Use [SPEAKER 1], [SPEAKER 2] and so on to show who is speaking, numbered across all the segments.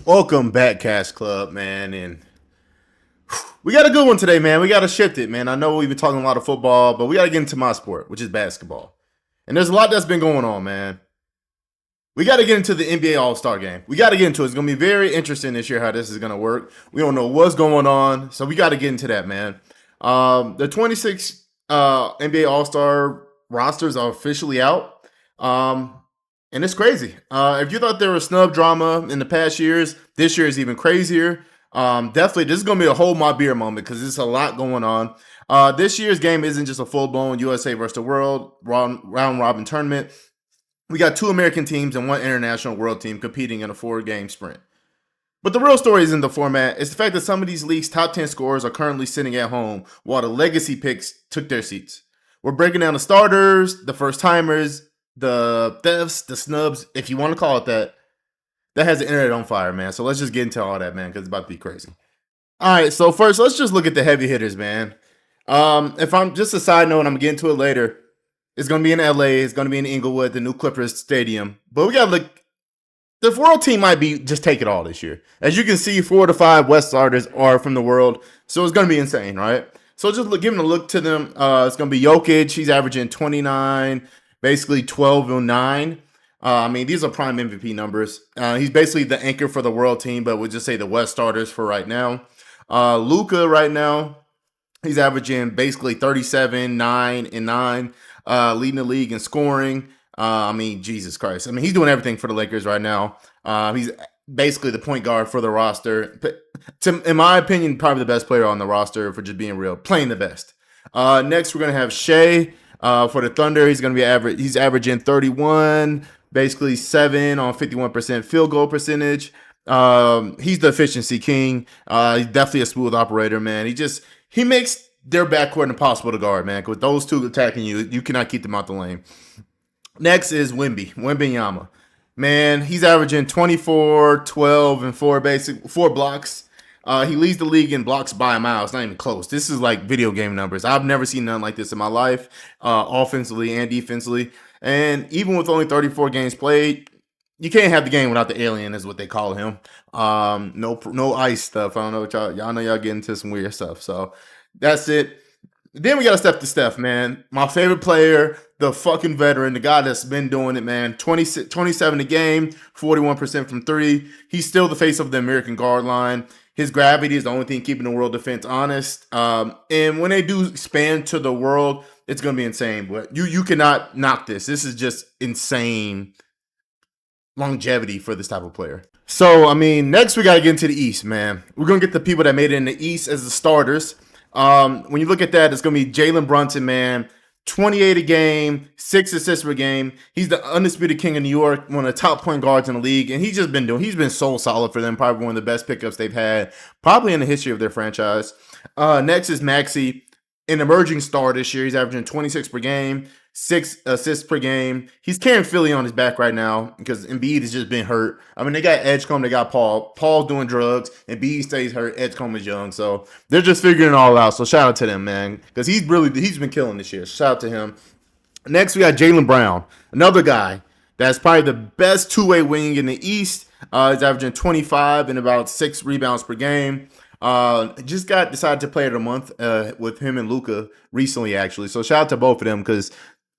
[SPEAKER 1] Welcome back, Cash Club, man. And we got a good one today, man. We got to shift it, man. I know we've been talking a lot of football, but we got to get into my sport, which is basketball. And there's a lot that's been going on, man. We got to get into the NBA All-Star game. We got to get into it. It's going to be very interesting this year how this is going to work. We don't know what's going on, so we got to get into that, man. The 26 NBA All-Star rosters are officially out. And it's crazy. If you thought there was snub drama in the past years, this year is even crazier. Definitely, this is going to be a hold my beer moment because there's a lot going on. This year's game isn't just a full-blown USA versus the world round-robin tournament. We got 2 American teams and 1 international world team competing in a 4-game sprint. But the real story isn't the format. It's the fact that some of these leagues' top 10 scorers are currently sitting at home while the legacy picks took their seats. We're breaking down the starters, the first-timers, the thefts, the snubs, if you want to call it that. That has the internet on fire, man. So let's just get into all that, man, because it's about to be crazy. All right, so first, let's just look at the heavy hitters, man. If I'm just a side note, I'm gonna get into it later. It's gonna be in LA. It's gonna be in Inglewood, the new Clippers stadium. But we gotta look. The world team might be just take it all this year. As you can see, 4 to 5 West starters are from the world, so it's gonna be insane, right? So just giving a look to them. It's gonna be Jokic. He's averaging 29, basically 12 and 9. These are prime MVP numbers. He's basically the anchor for the world team, but we'll just say the West starters for right now. Luka right now, he's averaging basically 37, 9, and 9, leading the league in scoring. Jesus Christ. He's doing everything for the Lakers right now. He's basically the point guard for the roster. In my opinion, probably the best player on the roster for just being real, playing the best. Next, we're going to have Shea for the Thunder. He's going to be he's averaging 31, basically 7 on 51% field goal percentage. He's the efficiency king. He's definitely a smooth operator, man. He makes their backcourt impossible to guard, man. With those two attacking you, you cannot keep them out the lane. Next is Wembanyama. Man, he's averaging 24, 12, and 4 blocks. He leads the league in blocks by a mile. It's not even close. This is like video game numbers. I've never seen nothing like this in my life, offensively and defensively. And even with only 34 games played, you can't have the game without the alien, is what they call him. No ice stuff. I don't know what y'all know. Y'all get into some weird stuff. So that's it. Then we got to step to Steph, man. My favorite player, the fucking veteran, the guy that's been doing it, man. 27 a game, 41% from 3. He's still the face of the American guard line. His gravity is the only thing keeping the world defense honest. And when they do expand to the world, it's going to be insane. But you cannot knock this. This is just insane longevity for this type of player. So, next we got to get into the East, man. We're going to get the people that made it in the East as the starters. When you look at that, it's going to be Jalen Brunson, man. 28 a game, 6 assists per game. He's the undisputed king of New York, one of the top point guards in the league, and he's been so solid for them. Probably one of the best pickups they've had, probably in the history of their franchise. Next is Maxey, an emerging star this year. He's averaging 26 per game, 6 assists per game. He's carrying Philly on his back right now because Embiid has just been hurt. They got Edgecombe, they got Paul. Paul's doing drugs, Embiid stays hurt, Edgecombe is young. So they're just figuring it all out. So shout out to them, man, because he's been killing this year. Shout out to him. Next, we got Jaylen Brown, another guy that's probably the best two-way wing in the East. He's averaging 25 and about 6 rebounds per game. Just got decided to player of the month with him and Luka recently, actually. So shout out to both of them because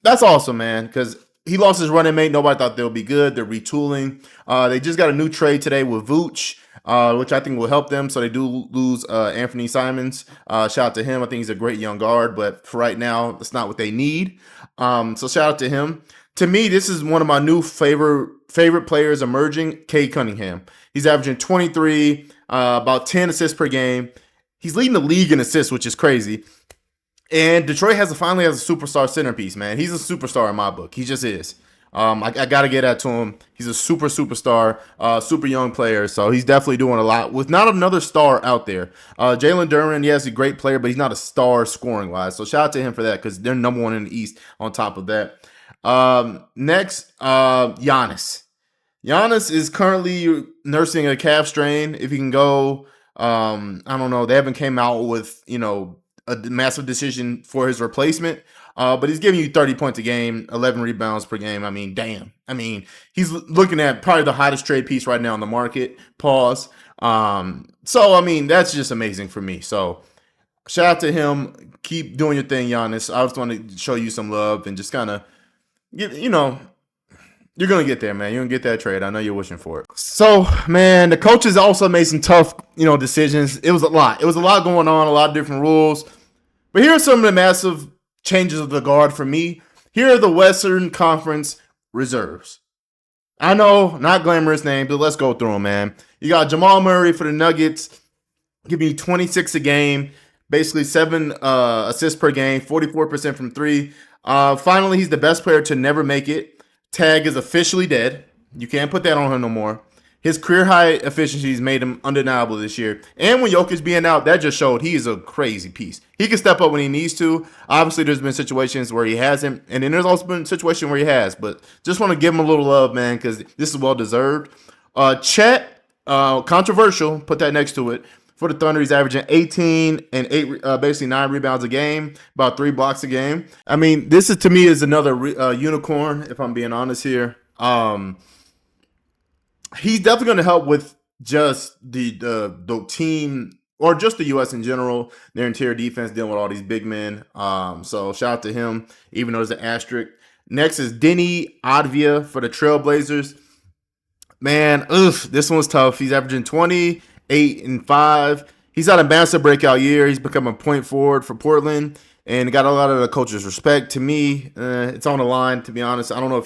[SPEAKER 1] that's awesome, man, because he lost his running mate. Nobody thought they'll be good. They're retooling. They just got a new trade today with Vooch, which I think will help them. So they do lose Anthony Simons. Shout out to him. I think he's a great young guard, but for right now, that's not what they need. So shout out to him. To me, this is one of my new favorite players emerging, Cade Cunningham. He's averaging 23, about 10 assists per game. He's leading the league in assists, which is crazy. And Detroit finally has a superstar centerpiece, man. He's a superstar in my book. He just is. I got to get that to him. He's a superstar, super young player. So he's definitely doing a lot with not another star out there. Jalen Duren, yes, he's a great player, but he's not a star scoring-wise. So shout out to him for that because they're number 1 in the East on top of that. Next, Giannis. Giannis is currently nursing a calf strain. If he can go, I don't know. They haven't came out with, a massive decision for his replacement. But he's giving you 30 points a game, 11 rebounds per game. I mean, damn. I mean, he's looking at probably the hottest trade piece right now on the market. Pause. So, I mean, that's just amazing for me. So, shout out to him. Keep doing your thing, Giannis. I just want to show you some love and just kind of, you know, you're going to get there, man. You're going to get that trade. I know you're wishing for it. So, man, the coaches also made some tough, decisions. It was a lot. It was a lot going on, a lot of different rules. But here are some of the massive changes of the guard for me. Here are the Western Conference reserves. I know, not glamorous names, but let's go through them, man. You got Jamal Murray for the Nuggets, giving you 26 a game, basically 7 assists per game, 44% from 3. Finally, he's the best player to never make it. Tag is officially dead. You can't put that on him no more. His career high efficiencies made him undeniable this year. And when Jokic being out, that just showed he is a crazy piece. He can step up when he needs to. Obviously, there's been situations where he hasn't. And then there's also been a situation where he has. But just want to give him a little love, man, because this is well-deserved. Chet, controversial. Put that next to it. For the Thunder, he's averaging 18 and 8, basically 9 rebounds a game, about 3 blocks a game. I mean, this is to me is another unicorn, if I'm being honest here. He's definitely going to help with just the team or just the U.S. in general, their interior defense dealing with all these big men. So shout out to him, even though there's an asterisk. Next is Denny Advia for the Trailblazers. Man, this one's tough. He's averaging 20. 8 and 5. He's had a massive breakout year. He's become a point forward for Portland and got a lot of the coach's respect. To me, it's on the line, to be honest. I don't know if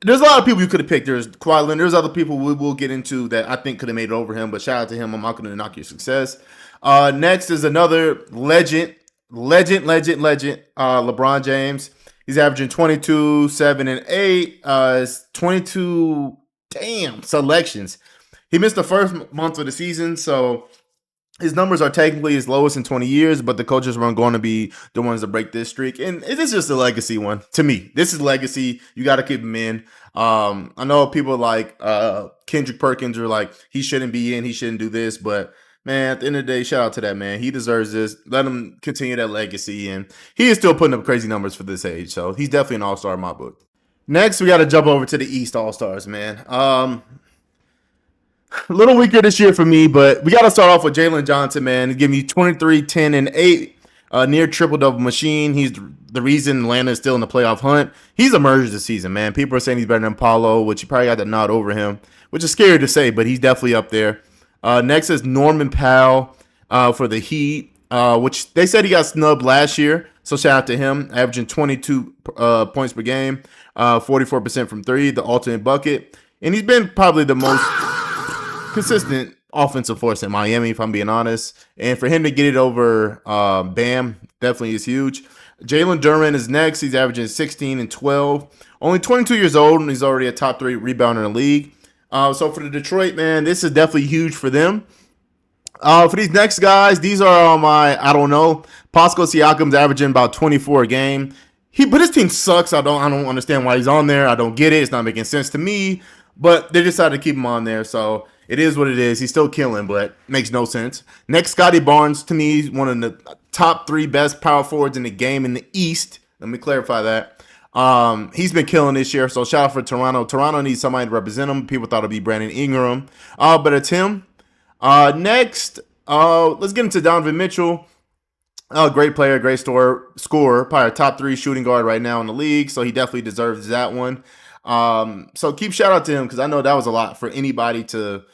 [SPEAKER 1] there's a lot of people you could have picked. There's Kawhi Leonard. There's other people we will get into that I think could have made it over him, but shout out to him. I'm not going to knock your success. Next is another legend, LeBron James. He's averaging 22, 7, and 8. 22, selections. He missed the first month of the season, so his numbers are technically his lowest in 20 years, but the coaches are going to be the ones that break this streak. And it is just a legacy one. To me, this is legacy. You got to keep him in. I know people like Kendrick Perkins are like, he shouldn't be in, he shouldn't do this. But, man, at the end of the day, shout out to that man. He deserves this. Let him continue that legacy. And he is still putting up crazy numbers for this age, so he's definitely an all-star in my book. Next, we got to jump over to the East All-Stars, man. A little weaker this year for me, but we got to start off with Jalen Johnson, man. He's giving you 23, 10, and 8, near triple-double machine. He's the reason Atlanta is still in the playoff hunt. He's emerged this season, man. People are saying he's better than Paulo, which you probably got to nod over him, which is scary to say, but he's definitely up there. Next is Norman Powell for the Heat, which they said he got snubbed last year, so shout out to him. Averaging 22 points per game, 44% from 3, the ultimate bucket. And he's been probably the most consistent offensive force in Miami, if I'm being honest. And for him to get it over Bam definitely is huge. Jalen Duren is next. He's averaging 16 and 12. Only 22 years old, and he's already a top 3 rebounder in the league. So for the Detroit, man, this is definitely huge for them. For these next guys, these are all my, I don't know. Pascal Siakam's averaging about 24 a game. But his team sucks. I don't understand why he's on there. I don't get it. It's not making sense to me. But they decided to keep him on there, so it is what it is. He's still killing, but makes no sense. Next, Scotty Barnes, to me, is one of the top 3 best power forwards in the game in the East. Let me clarify that. He's been killing this year, so shout out for Toronto. Toronto needs somebody to represent him. People thought it'd be Brandon Ingram, but it's him. Next, let's get into Donovan Mitchell. Great player, great scorer, probably a top 3 shooting guard right now in the league, so he definitely deserves that one. So keep shout out to him because I know that was a lot for anybody to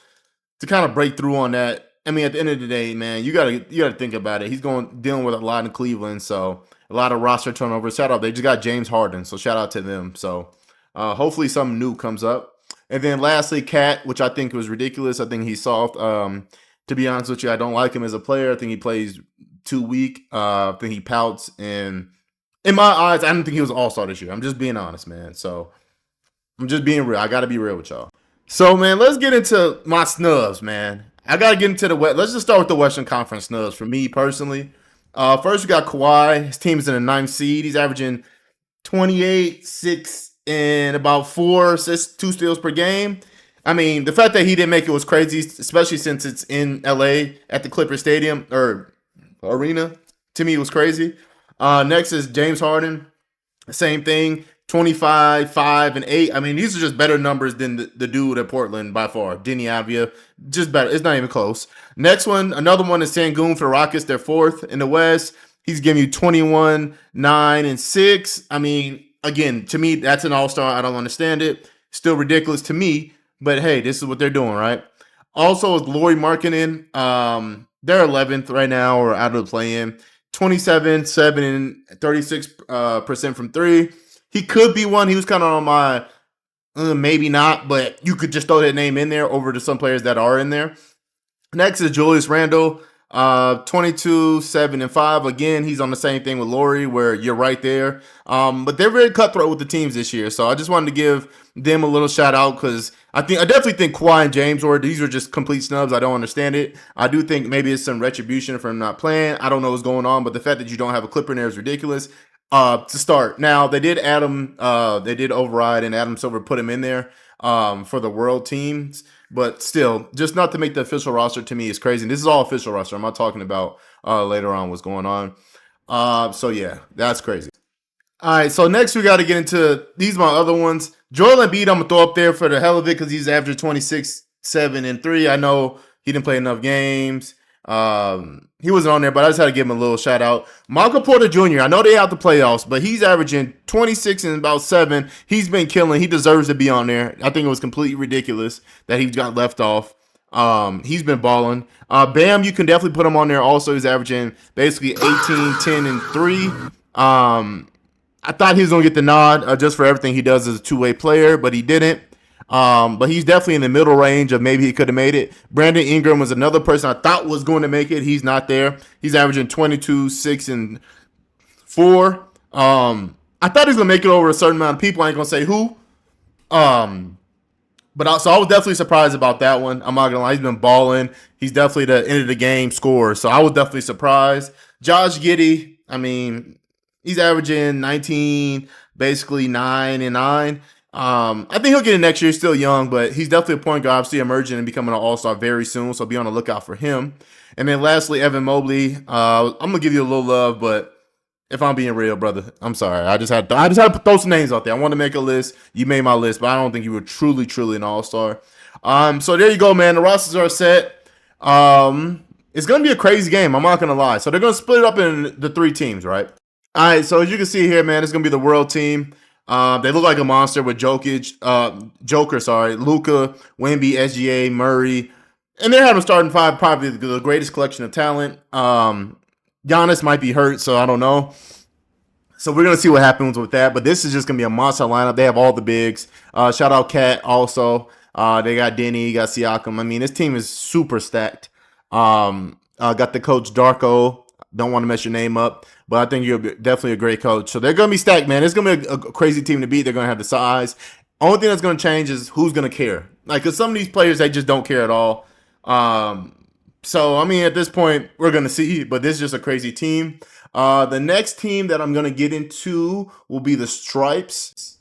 [SPEAKER 1] kind of break through on that. I mean, at the end of the day, man, you gotta think about it. He's dealing with a lot in Cleveland, so a lot of roster turnovers. Shout out, they just got James Harden, so shout out to them. So hopefully something new comes up. And then lastly, Cat, which I think was ridiculous. I think he's soft. To be honest with you, I don't like him as a player. I think he plays too weak. I think he pouts, and in my eyes, I don't think he was an all-star this year. I'm just being honest, man. So I'm just being real. I got to be real with y'all. So, man, let's get into my snubs, man. I got to get into let's just start with the Western Conference snubs for me personally. First, we got Kawhi. His team is in the 9th seed. He's averaging 28, 6, and about 4 assists, 2 steals per game. I mean, the fact that he didn't make it was crazy, especially since it's in LA at the Clipper Stadium or Arena. to me was crazy. Next is James Harden. Same thing. 25, 5, and 8. I mean, these are just better numbers than the dude at Portland by far. Denny Avia. Just better. It's not even close. Next one, another one is Sangoon for the Rockets. They're fourth in the West. He's giving you 21, 9, and 6. I mean, again, to me, that's an all-star. I don't understand it. Still ridiculous to me. But hey, this is what they're doing, right? Also, is Laurie Markkinen. They're 11th right now or out of the play-in. 27, 7, and 36% from three. He could be one. He was kind of on my maybe not, but you could just throw that name in there over to some players that are in there. Next is Julius Randle. 22, 7, and 5. Again, he's on the same thing with Laurie, where you're right there. But they're very cutthroat with the teams this year. So I just wanted to give them a little shout out because I definitely think Kawhi and James these are just complete snubs. I don't understand it. I do think maybe it's some retribution for him not playing. I don't know what's going on, but the fact that you don't have a Clipper in there is ridiculous. To start. Now they did add him, they did override and Adam Silver put him in there for the world teams. But still, just not to make the official roster to me is crazy. And this is all official roster. I'm not talking about later on what's going on. So yeah, that's crazy. All right, so next we got to get into these my other ones. Joel Embiid, I'm gonna throw up there for the hell of it because he's averaging 26, 7, and 3. I know he didn't play enough games. He wasn't on there, but I just had to give him a little shout out. Michael Porter Jr. I know they have the playoffs, but he's averaging 26 and about 7. He's been killing. He deserves to be on there. I think it was completely ridiculous that he got left off. He's been balling. Bam, you can definitely put him on there. Also, he's averaging basically 18, 10, and 3. I thought he was gonna get the nod just for everything he does as a two-way player, but he didn't. But he's definitely in the middle range of maybe he could have made it. Brandon Ingram was another person I thought was going to make it. He's not there. He's averaging 22, 6, and 4. I thought he was going to make it over a certain amount of people. I ain't going to say who. So I was definitely surprised about that one. I'm not going to lie. He's been balling. He's definitely the end of the game scorer. So I was definitely surprised. Josh Giddey, I mean, he's averaging 19, basically 9 and 9. I think he'll get it next year. He's still young, but he's definitely a point guard, obviously emerging and becoming an all-star very soon. So be on the lookout for him. And then lastly, Evan Mobley. I'm gonna give you a little love, but if I'm being real, brother, I'm sorry. I just had to throw some names out there. I wanted to make a list. You made my list, but I don't think you were truly, truly an all-star. So there you go, man. The rosters are set. It's gonna be a crazy game. I'm not gonna lie. So they're gonna split it up in the 3 teams, right? All right. So as you can see here, man, it's gonna be the world team. They look like a monster with Joker, Luka, Wemby, SGA, Murray, and they're having starting 5, probably the greatest collection of talent. Giannis might be hurt, so I don't know. So we're gonna see what happens with that. But this is just gonna be a monster lineup. They have all the bigs. Shout out Cat also. They got Denny, got Siakam. I mean, this team is super stacked. Got the coach Darko. Don't want to mess your name up, but I think you're definitely a great coach. So they're going to be stacked, man. It's going to be a crazy team to beat. They're going to have the size. Only thing that's going to change is who's going to care. Like, because some of these players, they just don't care at all. So, I mean, at this point, we're going to see, but this is just a crazy team. The next team that I'm going to get into will be the Stripes.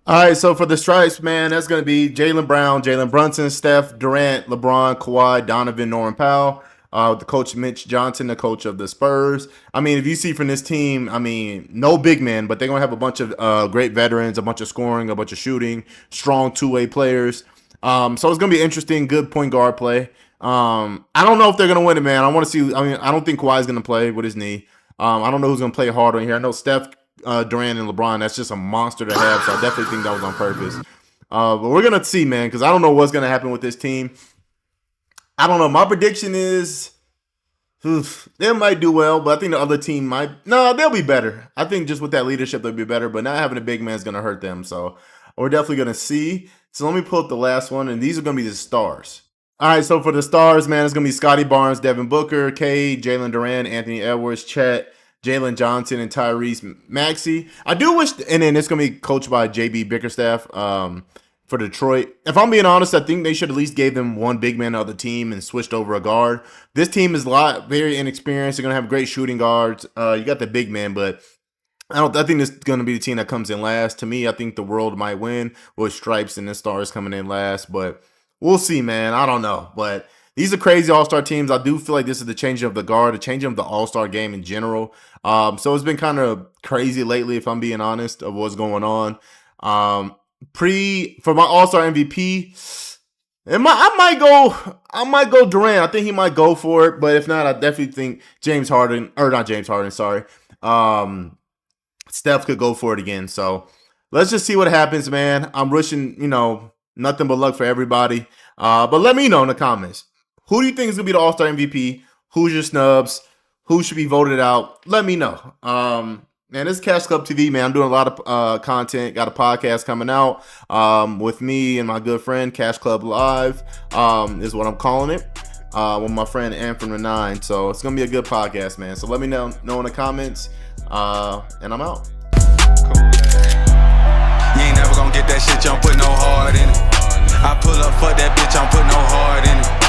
[SPEAKER 1] All right, so for the Stripes, man, that's going to be Jaylen Brown, Jalen Brunson, Steph, Durant, LeBron, Kawhi, Donovan, Norman Powell. The coach Mitch Johnson, the coach of the Spurs. I mean, if you see from this team, I mean, no big men, but they're going to have a bunch of great veterans, a bunch of scoring, a bunch of shooting, strong two-way players. So it's going to be interesting, good point guard play. I don't know if they're going to win it, man. I want to see. I mean, I don't think Kawhi's going to play with his knee. I don't know who's going to play hard on here. I know Steph, Durant, and LeBron, that's just a monster to have, so I definitely think that was on purpose. But we're going to see, man, because I don't know what's going to happen with this team. I don't know. My prediction is they might do well, but I think the other team might. No, they'll be better. I think just with that leadership, they'll be better. But not having a big man is going to hurt them. So we're definitely going to see. So let me pull up the last one, and these are going to be the stars. All right, so for the stars, man, it's going to be Scotty Barnes, Devin Booker, Cade, Jalen Duran, Anthony Edwards, Chet, Jalen Johnson, and Tyrese Maxey. I do wish, and then it's going to be coached by JB Bickerstaff. For Detroit. If I'm being honest, I think they should at least gave them one big man of the team and switched over a guard. This team is very inexperienced. They're gonna have great shooting guards. You got the big man, but I think this is gonna be the team that comes in last. To me, I think the world might win with Stripes and the Stars coming in last, but we'll see, man. I don't know, but these are crazy All-Star teams. I do feel like this is the changing of the guard, the changing of the All-Star game in general. So it's been kind of crazy lately, if I'm being honest, of what's going on. For my All-Star MVP, I might go Durant. I think he might go for it, but if not, I definitely think Steph could go for it again. So let's just see what happens, man. I'm wishing, nothing but luck for everybody. But let me know in the comments. Who do you think is going to be the All-Star MVP? Who's your snubs? Who should be voted out? Let me know. Man, this is Cash Club TV, man. I'm doing a lot of content. Got a podcast coming out with me and my good friend, Cash Club Live is what I'm calling it, with my friend Ann from the 9. So it's going to be a good podcast, man. So let me know in the comments, and I'm out.
[SPEAKER 2] Cool. You ain't never going to get that shit, you don't put no heart in it. I pull up, fuck that bitch, I don't put no heart in it.